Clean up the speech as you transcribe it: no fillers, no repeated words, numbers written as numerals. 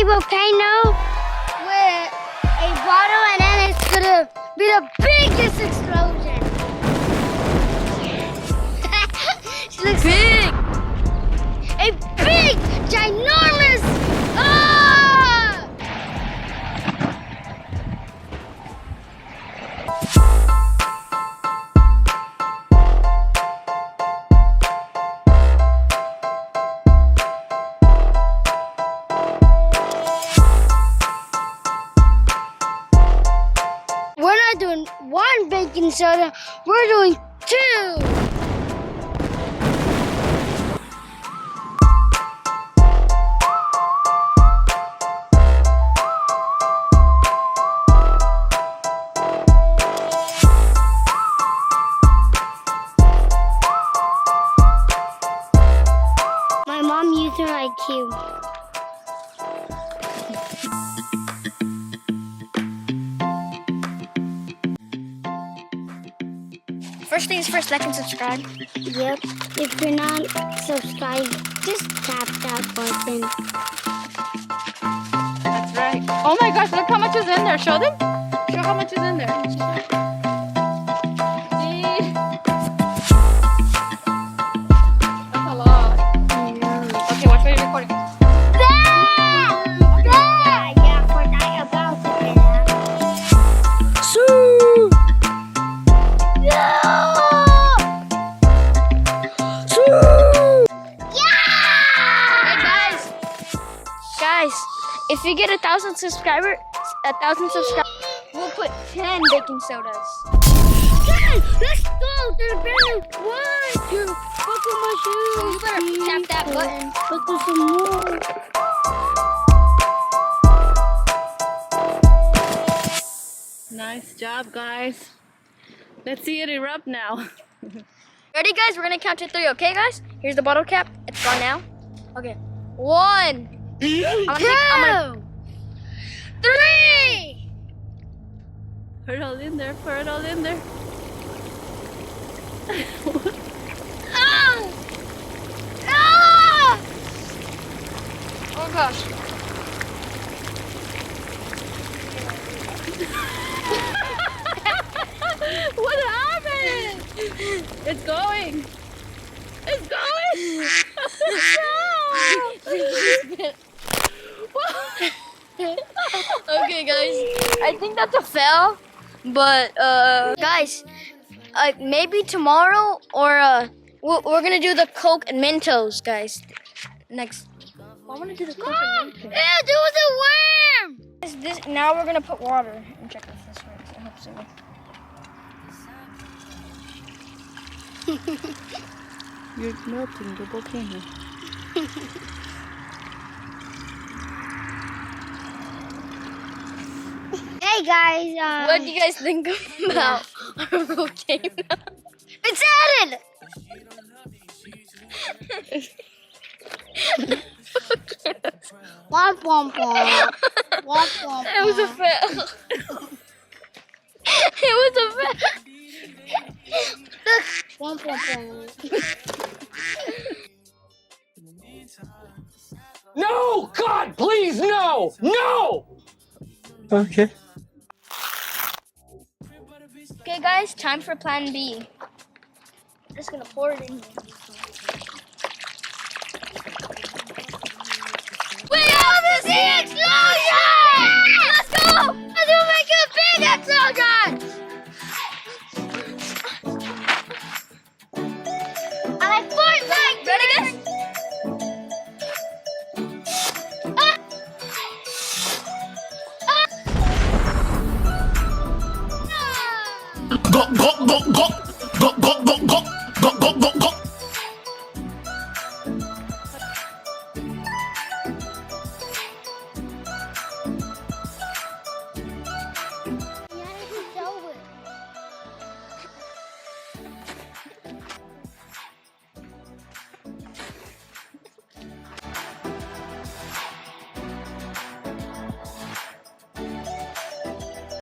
a volcano with a bottle, and then it's gonna be the biggest explosion. She looks big. A big, ginormous. Ah! We're not doing one baking soda, we're doing two. My mom used her IQ. First things first, like and subscribe. Yep. If you're not subscribed, just tap that button. That's right. Oh my gosh, look how much is in there. Show them. Show how much is in there. See? That's a lot. Okay, watch what you're recording. Yeah, for that about Guys, if you get 1,000 subscribers, we'll put 10 baking sodas. Guys, let's go. They're better. One, two. Buckle my shoes. You better tap that button. Buckle some more. Nice job, guys. Let's see it erupt now. Ready, guys? We're gonna count to 3, okay, guys? Here's the bottle cap. It's gone now. Okay. 1, I'm gonna 3. Pour it all in there. Pour it all in there. Ah! Ah! Oh gosh. What happened? It's going. It's going. Okay, guys. I think that's a fail. But guys, maybe tomorrow or we're gonna do the Coke and Mentos, guys. Next. I want to do the Coke and Mentos. Yeah, do the worm. Now we're gonna put water and check if this works. I hope so. You're melting the volcano. Hey guys, What do you guys think about our volcano? it's added. Womp womp womp. Womp womp. It was a fail. It was a fail. Look. Womp womp womp. No! God, please, no! No! Okay. Okay, guys, time for plan B. I'm just gonna pour it in here. We have the sea explosion!